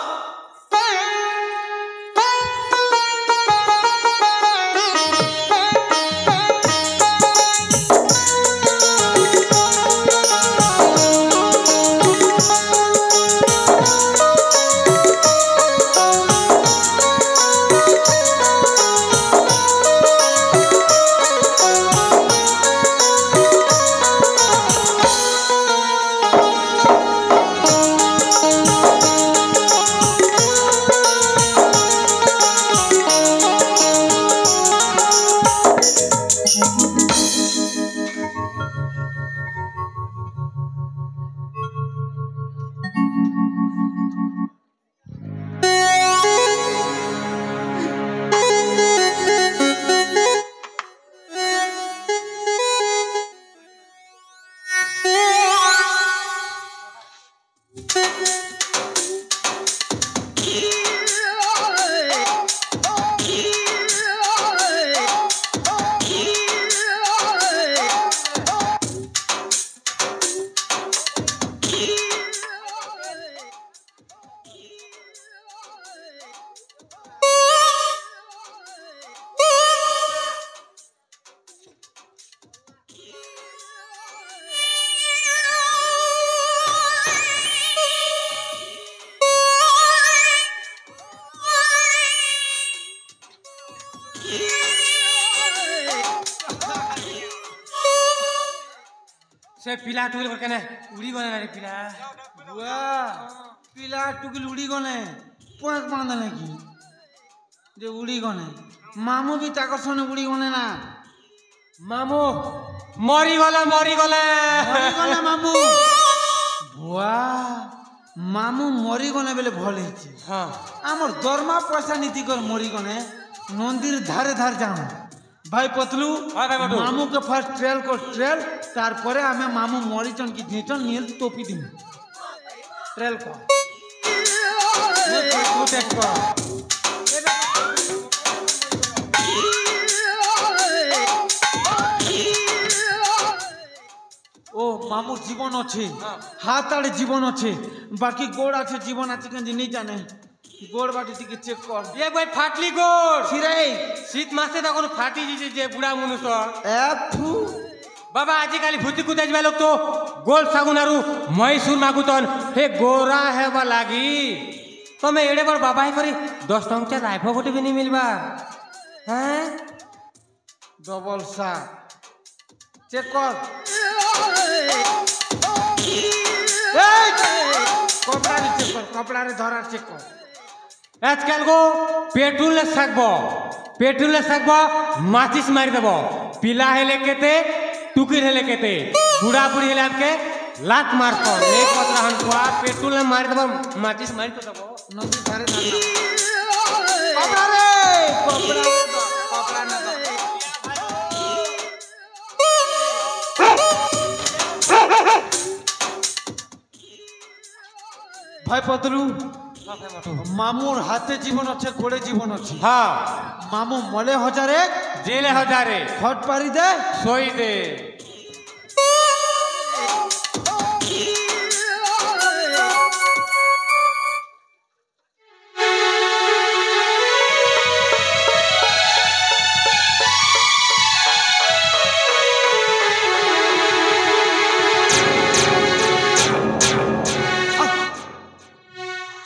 से पिला टुकिल करके ना उड़ी गने रे पिला बुआ पिला टुकिल उड़ी गने पोक बांधले की जे उड़ी गने मामू भी ताकर सने उड़ी गने ना मामू मरी गले मरी गने मामू बुआ मामू मरी गने बेले भल हेची हां हमर दरमा पैसा नीति कर मरी गने नंदीर धारे धार जाऊं भाई पतलू मामू के फर्स्ट ट्रेल को ट्रेल तार परे हमें मामू मरीचन की ढेचन नील टोपी दी ट्रेल को तू टेक कर মামুর জীবন আছে হাত আড়ে জীবন আছে বাকি গোড় আছে জীবন আছে কিন্তু নেই জানে গোড় বাটি থেকে চেক কর এ ভাই ফাটলি গোড় ছিরে শীত মাসে তখন ফাটি দিছে যে বুড়া মনুষ এফু বাবা আজিকালি ভূতি কুতা যাবা লোক তো গোল সাগুন আরু মহীশূর মাগুতন হে গোরা হেবা লাগি তুমি এড়ে বড় বাবা হে করে 10 টঙ্কা রাইফ গোটে বি নি মিলবা হ্যাঁ ডবল সা চেক কর কপড়ারে চেক কর কপড়ারে ধরার চেক কর আজকাল গো পেট্রোলে থাকব মাচিস মারি দেব পিলা হেলে কেতে টুকির হেলে কেতে বুড়া বুড়ি হেলে আজকে লাত মারত এই কথা হন কোয়া পেট্রোলে মারি দেব মাচিস মারি তো দেব নদী ধারে কপড়ারে কপড়া না ভাই পদলু মামুর হাতে জীবন আছে গোড়ে জীবন আছে হ্যাঁ মামু মলে হজারে জেলে হজারে খট পারি দে সই দে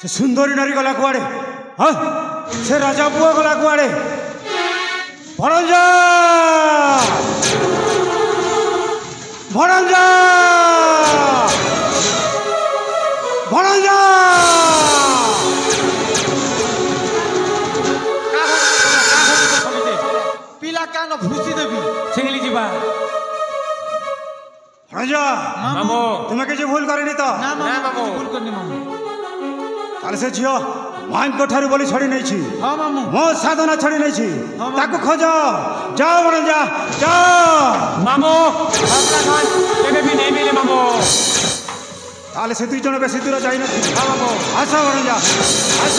ସେ ସୁନ୍ଦରୀ ନାରୀ ଗଲା କୁଆଡ଼େ ହଁ ସେ ରାଜା ପୁଅ ଗଲା କୁଆଡ଼େ ଭଣଜା ଭଣଜା ଭଣଜା ପିଲା କାନ ଭୁସି ଦେବି ছিঙলি ଯିବା ଭଣଜା ମାମୁ ତୁମେ କିଛି ଭୁଲ କରିନି ତ না না, মামু মামু। ভুল করনি মামু ତାହେଲେ ସେ ଝିଅ ମାଙ୍କ ଠାରୁ ବୋଲି ଛଡ଼ି ନେଇଛି হ্যাঁ মামু ମୋ ସାଧନା ଛଡ଼ି ନେଇଛି ହଁ, ମାମୁ। ତାକୁ ଖୋଜ ଯାଅ ଭଣଜା ଯାଅ ମାମୁ କେବେ ବି ନେଇ ମିଳେ ମାମୁ ତାହେଲେ ସେ ଦୁଇ ଜଣ ବେଶୀ ଦୂର ଯାଇନଥିବେ ହଁ ମାମୁ ଆସ ଭଣଜା ଆସ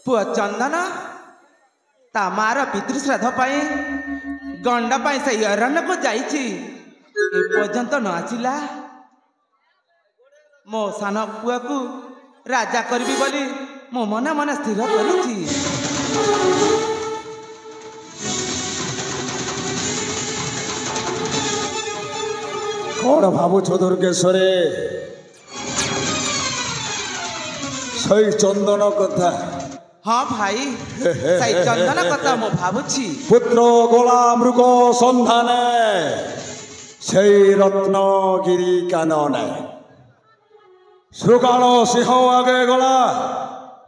ପୁଅ ଚନ୍ଦନ ତା ମାର ପିତୃଶ୍ରାଦ୍ଧ ପାଇଁ ଗଣ୍ଡ ପାଇଁ ସେଇ ଅରଣ୍ୟକୁ ଯାଇଛି ଏପର୍ଯ୍ୟନ୍ତ ନ ଆସିଲା ମୋ ସାନ ପୁଅକୁ ରାଜା କରିବି ବୋଲି ମୁଁ ମନେ ମନେ ସ୍ଥିର କରିଛି कौन भावुछ दुर्गेश्वरे सही चंदन कथा ହଁ ଭାଇ ସେଇ ଚନ୍ଦନ କଥା ମୁଁ ଭାବୁଛି पुत्र गोला मृग सन्धाने से रत्नगिरी कानने श्रुगाण सिंह आगे गला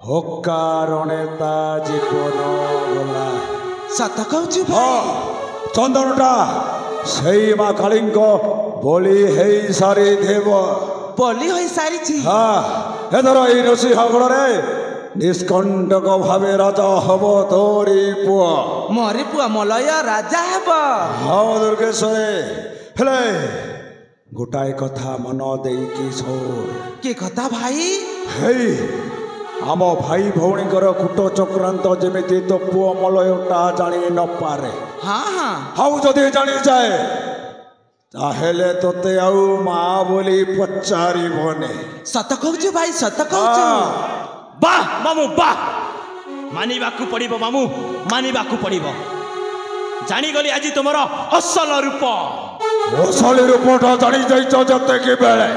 हकारणे ता जीवन गला ସତ କହୁଛୁ ଭାଇ हाँ चंदनटा से माँ काली बोली है सारी देव ବୋଲି ହୋଇସାରିଛି हाँ एधर ये नृसिंहगढ़ निष्कंटक भावे राजा हब तोरी पुआ ମୋରି ପୁଅ ମଲୟ ରାଜା ହେବ हाँ दुर्गेश्वरे हेले गोटाए कथा मन देकी सोर କି କଥା ଭାଇ हेई आम भाई भौणीकर कूट चक्रांत जेमिति तो पुआ मलयटा जानी न पारे ହଁ ହଁ हाउ जदि जानी जाए ताहेले तोते आउ माँ बोली पचारिबने ସତ କହୁଛୁ ଭାଇ ସତ କହୁଛୁ ବାଃ ମାମୁଁ ବାଃ ମାନିବାକୁ ପଡ଼ିବ ମାମୁଁ ମାନିବାକୁ ପଡ଼ିବ ଜାଣିଗଲି ଆଜି ତୁମର ଅସଲ ରୂପ असली रूपटा जानी जाइछ जते कि बेले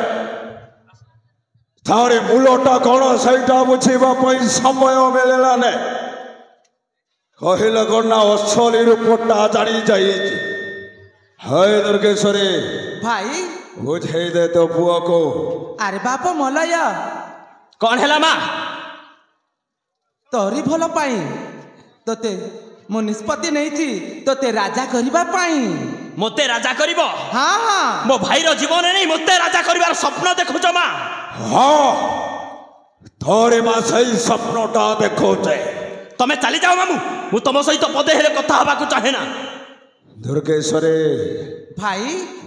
तारे मूलटा कौन सहीटा बुझीबा पई समय मिलेला ने କହିଲ କଣ ନା ଅସଲି ରୂପଟା ଜାଣି ଯାଇଛି। ହେ ଦୁର୍ଗେଶ୍ୱରୀ ଭାଇ ବୁଝେଇ ଦେ ତୋ ପୁଅକୁ। ଆରେ ବାପ ମଲୟ କଣ ହେଲା ମା? ତୋରି ଭଲ ପାଇଁ ତୋତେ ମୁଁ ନିଷ୍ପତ୍ତି ନେଇଛି ତୋତେ ରାଜା କରିବା ପାଇଁ। ମୋତେ ରାଜା କରିବ? ହଁ ହଁ ମୋ ଭାଇର ଜୀବନ ନେଇ ମୋତେ ରାଜା କରିବାର ସ୍ୱପ୍ନ ଦେଖୁଛ ମା? ହଁ ଥରେ ମା ସେଇ ସ୍ୱପ୍ନଟା ଦେଖୁଛେ। ତମେ ଚାଲି ଯାଅ ମାମୁଁ, ମୁଁ ତମ ସହିତ ପଦେ ହେଲେ କଥା ହେବାକୁ ଚାହେଁ ନା। ଦୁର୍ଗେଶ୍ୱରୀ ଭାଇ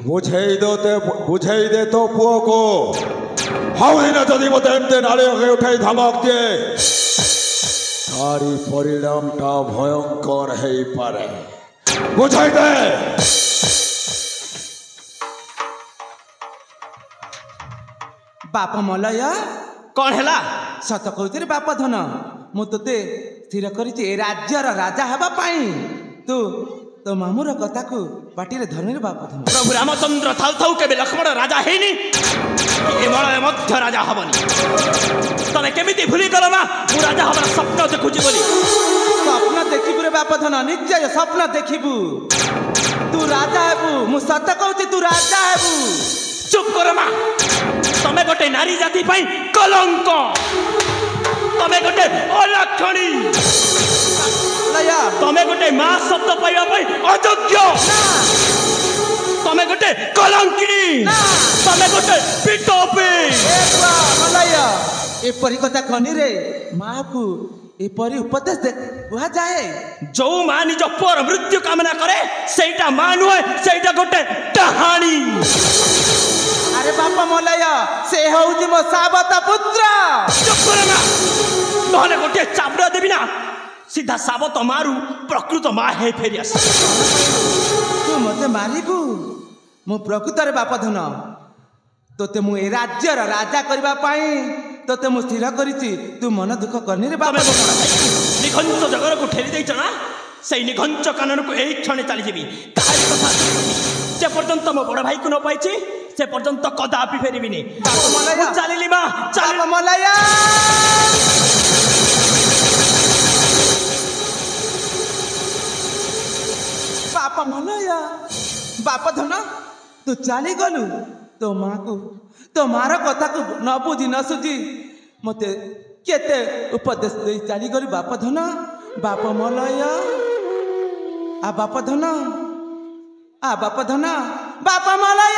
ବୁଝେଇ ଦେ ତୋ ପୁଅକୁ। ହଉଦିନ ଯଦି ମୋତେ ଏମିତି ନାଳି ଉଠାଇ ଧମକ ଦିଏ ତାରି ପରିଣାମଟା ଭୟଙ୍କର ହେଇପାରେ। ବୁଝାଇ ଦେ। ବାପ ମଲୟ କଣ ହେଲା? ସତ କହୁଛି ରେ ବାପ ଧନ, ମୁଁ ତୋତେ ସ୍ଥିର କରିଛି ଏ ରାଜ୍ୟର ରାଜା ହେବା ପାଇଁ। ତୁ ତୋ ମାମୁଁର କଥାକୁ ପାଟିରେ ଧନୀର ବାପ ଧନ। ପ୍ରଭୁ ରାମଚନ୍ଦ୍ର ଥାଉ ଥାଉ କେବେ ଲକ୍ଷ୍ମଣ ରାଜା ହେଇନି, ହିମାଳୟ ମଧ୍ୟ ରାଜା ହବନି। ତମେ କେମିତି ଭୁଲିଗଲ ମା ମୁଁ ରାଜା ହବାର ସ୍ୱପ୍ନ ଦେଖୁଛି ବୋଲି? ସ୍ୱପ୍ନ ଦେଖିବୁ ରେ ବାପ ଧନ, ନିଶ୍ଚୟ ସ୍ୱପ୍ନ ଦେଖିବୁ। ତୁ ରାଜା ହେବୁ, ମୁଁ ସତ କହୁଛି ତୁ ରାଜା ହେବୁ। ଚୁପ୍ କର ମା, ତମେ ଗୋଟେ ନାରୀ ଜାତି ପାଇଁ କଲଙ୍କ, ତମେ ଗୋଟେ ଅଲକ୍ଷଣୀ, ତମେ ଗୋଟେ ମା ଶବ୍ଦ ପାଇବା ପାଇଁ ଅଯୋଗ୍ୟ, ତମେ ଗୋଟେ କଲଙ୍କିଣୀ, ତମେ ଗୋଟେ ପିଟୋପି। ଏପରି କଥା ଖନିରେ ମାକୁ ଏପରି ଉପଦେଶ କୁହାଯାଏ। ଯୋଉ ମା ନିଜ ପୁଅର ମୃତ୍ୟୁ କାମନା କରେ ସେଇଟା ମା ନୁହେଁ, ସେଇଟା ଗୋଟେ ଡାହାଣୀ। ଆରେ ବାପ ମଲୟ, ସେ ହଉଛି ମୋ ସାବତ ପୁତ୍ର। ନହେଲେ ଗୋଟିଏ ଚାବୁଡ଼ା ଦେବି ନା, ସିଧା ସାବତ ମାରୁ ପ୍ରକୃତ ମା ହେଇ ଫେରି ଆସ। ତୁ ମତେ ମାରିବୁ? ମୁଁ ପ୍ରକୃତରେ ବାପ ଧନ ତୋତେ ମୁଁ ଏ ରାଜ୍ୟର ରାଜା କରିବା ପାଇଁ ତୋତେ ମୁଁ ସ୍ଥିର କରିଛି। ତୁ ମନ ଦୁଃଖ କରନି ରେ ବାପ। ନିଘଞ୍ଚ ଜଗରକୁ ଠେଲି ଦେଇଛ ନା, ସେଇ ନିଘଞ୍ଚ କାନନକୁ ଏଇ କ୍ଷଣେ ଚାଲିଯିବି। କାହାରି କଥା ଯେ ପର୍ଯ୍ୟନ୍ତ ମୋ ବଡ଼ ଭାଇକୁ ନ ପାଇଛି ସେ ପର୍ଯ୍ୟନ୍ତ କଦାପି ଫେରିବିନି। ଚାଲିଲି ମା, ଚାଲ ମଲୟ। ବାପ ମଲୟ, ବାପ ଧନ ତୁ ଚାଲିଗଲୁ। ତୋ ମାକୁ, ତୋ ମାର କଥାକୁ ନ ବୁଝି ନ ସୁଝି ମତେ କେତେ ଉପଦେଶ ଦେଇ ଚାଲିଗଲୁ ବାପ ଧନ। ବାପ ମଲୟ, ଆ ବାପ ଧନ, ଆ ବାପ ଧନ, ବାପ ମଲୟ।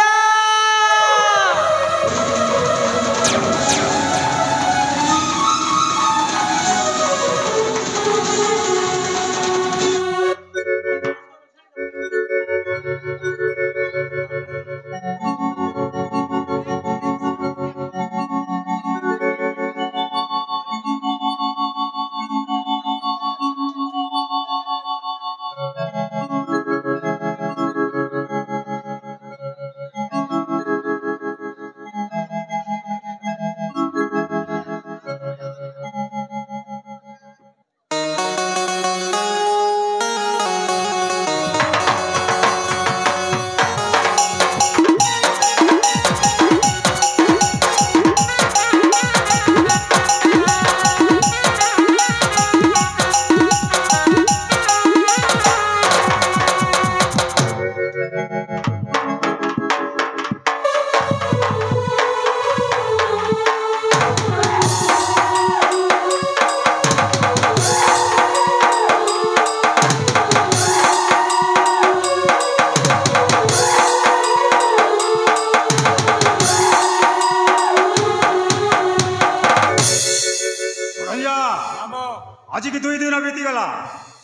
आज की 2 दिन बीतीगला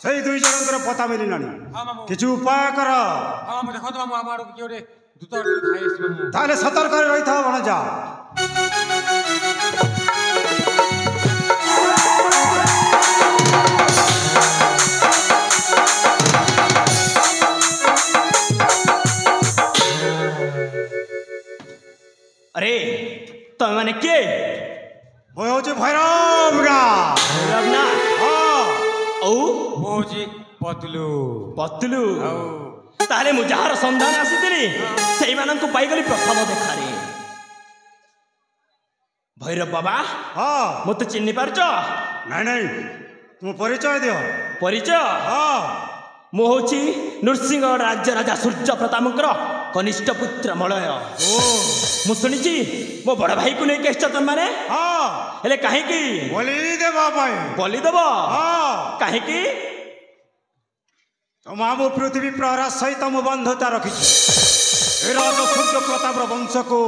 से 2 जनकर पता मिलना किसी उपाय कर। ताले सतर्क रही था भणजा। अरे तो मैंने के वो होचे भैरव ना भैरव ना औ होची पतलू पतलू ताले मु जार संधान आसीतिली सेई मानन को पाइगली प्रथम देखारे। भैरव बाबा हाँ मते चिन्नी पारछ? नहीं नहीं तुम परिचय दियो परिचय हाँ ମୁଁ ହେଉଛି ନୃସିଂହଗଡ଼ ରାଜ୍ୟ ରାଜା ସୂର୍ଯ୍ୟ ପ୍ରତାପଙ୍କର କନିଷ୍ଠ ପୁତ୍ର ମଳୟ। ମୁଁ ଶୁଣିଛି ମୋ ବଡ଼ ଭାଇକୁ ନେଇକି ଆସିଛ ତମମାନେ। हाँ ହେଲେ କାହିଁକି बोली देवा पाई ବଲି ଦେବ? हाँ କାହିଁକି? तुम आम पृथ्वी प्रहरा सहित मु बंधुता रखी राजा सूर्य प्रताप वंश को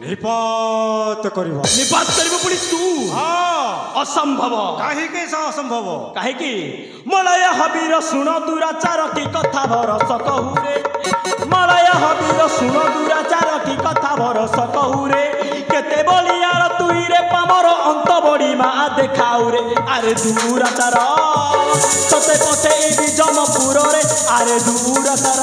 निपात करवा ନିପାତ କରିବୁ ପୁଣି ତୁ? हाँ ଅସମ୍ଭବ। कहीं असंभव କାହିଁକି? ମଳୟ ହବିର ଶୁଣ ଦୁରାଚାର କି କଥା ଭରସ କହୁରେ। ମଳୟ ହବିର ଶୁଣ ଦୁରାଚାର କି କଥା ଭରସ କହୁରେ। କେତେ ବଳିଆର ତୁଇରେ ପାମର ଅନ୍ତ ବଢି ମା ଦେଖାଉରେ। ଆରେ ଦୁରାଚାର ତତେ ପଠେଇବି ଜମପୁରରେ। ଆରେ ଦୁରାଚାର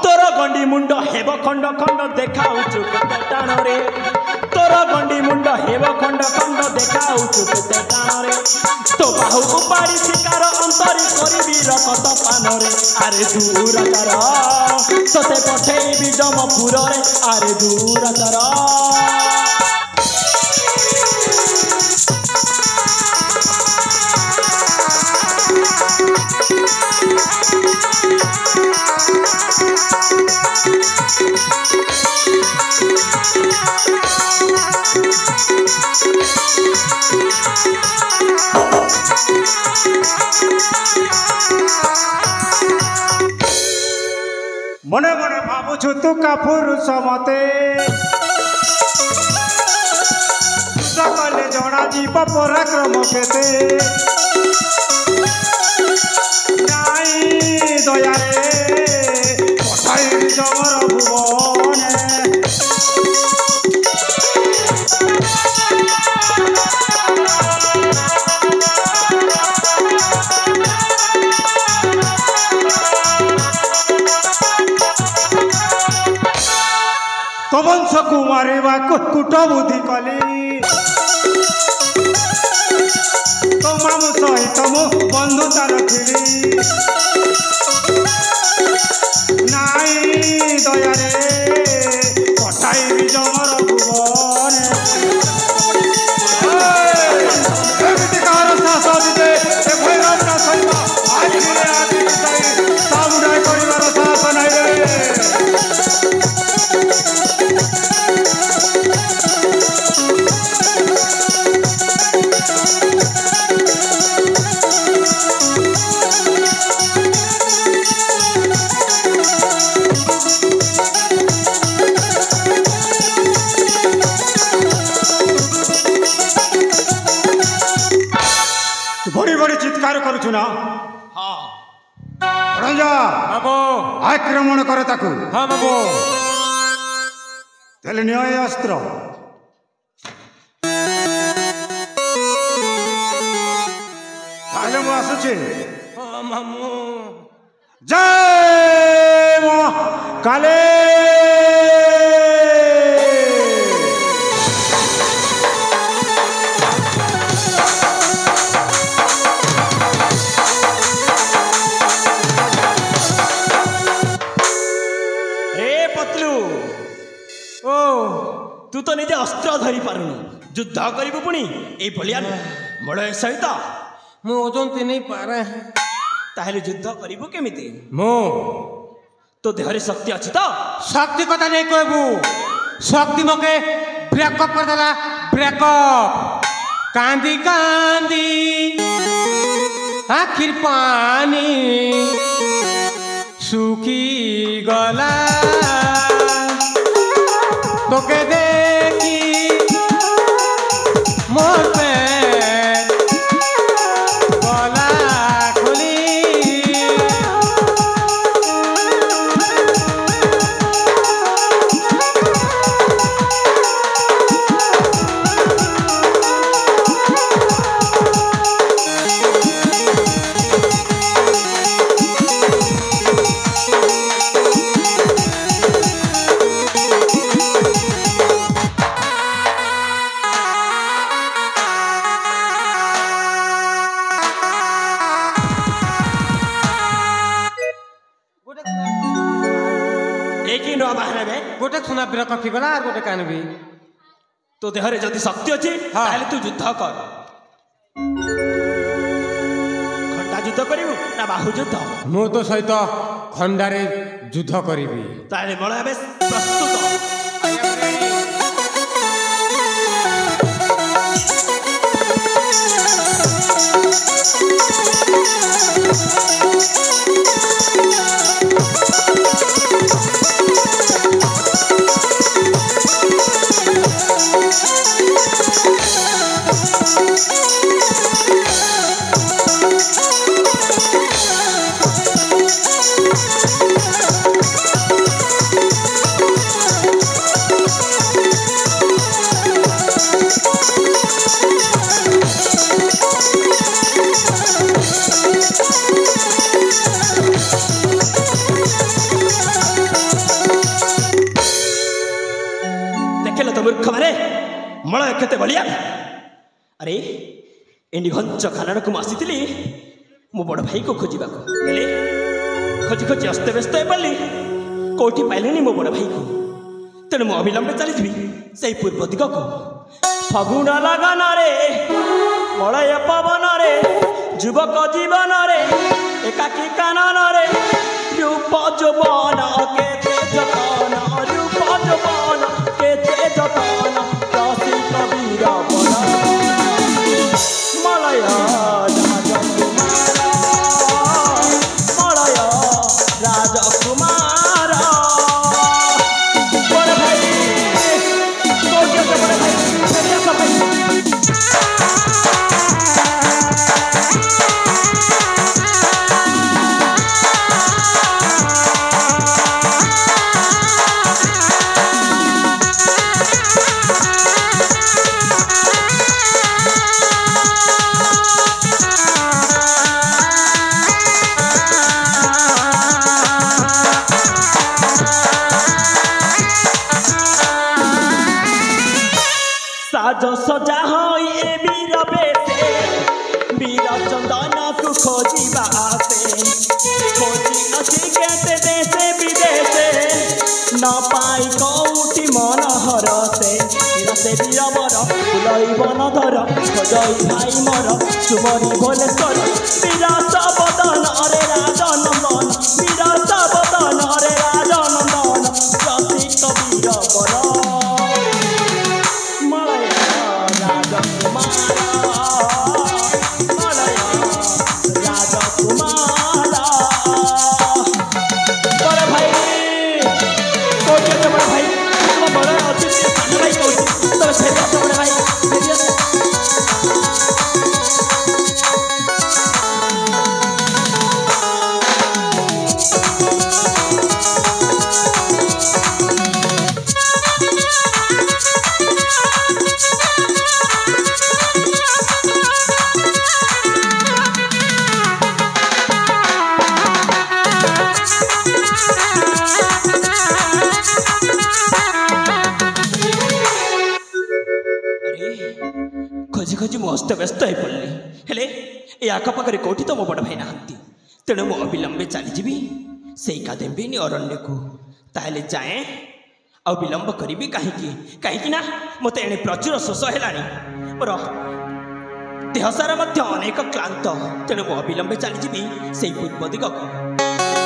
ତୋର ଗଣ୍ଡି ମୁଣ୍ଡ ହେବ ଖଣ୍ଡ ଖଣ୍ଡ ଦେଖାଉଛୁ କେତେ ଟାଣରେ। ତୋର ଗଣ୍ଡି ମୁଣ୍ଡ ହେବ ଖଣ୍ଡ ଖଣ୍ଡ ଦେଖାଉଛୁ କେତେ ଟାଣରେ। ତୋ ବାହୁକୁ ପାଡ଼ି ଶିକାର ଅନ୍ତରି କରିବି ରକତ ପାନରେ। ଆରେ ଦୁରାଚାର ତତେ ପଠେଇବି ଜମପୁରରେ। ଆରେ ଦୁରାଚାର मने मने भावुछु तू का पुरुष मते सकले जणा जीव पराक्रम केते नाई दया रे पठाई जमर भुवने तो वंश कुमारी कुट बुद्धि कली तो मामू सहित मु बंधुता रखिली नाई दया रे पठाई जमर भुवने एमिति कार शासन दे ए भैरव ना सहित आदि सामुदाय परिवार शासन रे बड़ी बड़ी चित्कार करुछु ना रंजा बाबू आक्रमण करे ताकू हाँ बाबू तेल न्याय अस्त्र ताले मु आसुची हाँ मामू जय मां काले तू तो निजे अस्त्र धरी पारुनु युद्ध करिबु पुणी ए भलिया मळय सहित मु ओजन ते नहीं पारे ताहेले युद्ध करिबु केमिति मु तो देहरे शक्ति अछि तो शक्ति कथा नहीं कहबू शक्ति मके ब्रेकअप कर देला ब्रेकअप कांदी कांदी आखिर पानी सुखी गला तो के देखी मोर पे गला खुली कि नुआ बाहर गोटे सुना बिरा कफी गला और गोटे कानबी तो देहरे जदि शक्ति अच्छी ताहले तू युद्ध कर खंडा युद्ध करिवु ना बाहु युद्ध मु तो सहित खंडारे युद्ध करिबी ताहले मळ एबे प्रस्तुत मळ केते बलिया अरे एंडी घंच खानार को आसी मो बड़ भाई को खोजा खोजी खोजी अस्त व्यस्त पड़ी कौटी पाइले मो बड़ भाई को तेणु मु अविलंबे चली से पूर्व दिग को फगुण लगन रे मलय पवन रे युवक जीवन रे एकाकी कानन रे रूप जौवन केते जतन रूप जौवन केते जतन मलय राजकुमार बड़ भाई बड़ भाई साज सजा होई ए वीर बेसे वीर चंदन को खोजिबा आसे खोजी अछि केते देशे विदेशे न पाई कौटी मन हरसे रसे वीर बर फुलई बन धर खोजई भाई मर सुमरी भोलेश्वर वीर सबदन अरे राजनंदन वीर सबदन अरे राजनंदन रसिक वीर बर खोजी मु अस्त व्यस्त हो पड़े हेले ए आखपाखे कौटी तो मो बड़ भाई नहांती तेणु मु अविलंबे चलीजी से कादेम्बिनी अरण्य को ताहले जाए आ विलंब करी कहीं ना मत एणे प्रचुर शोष है मोर देह सारा अनेक क्लांत तेणु मु अविलंबे चलीजी से पूर्व दिग को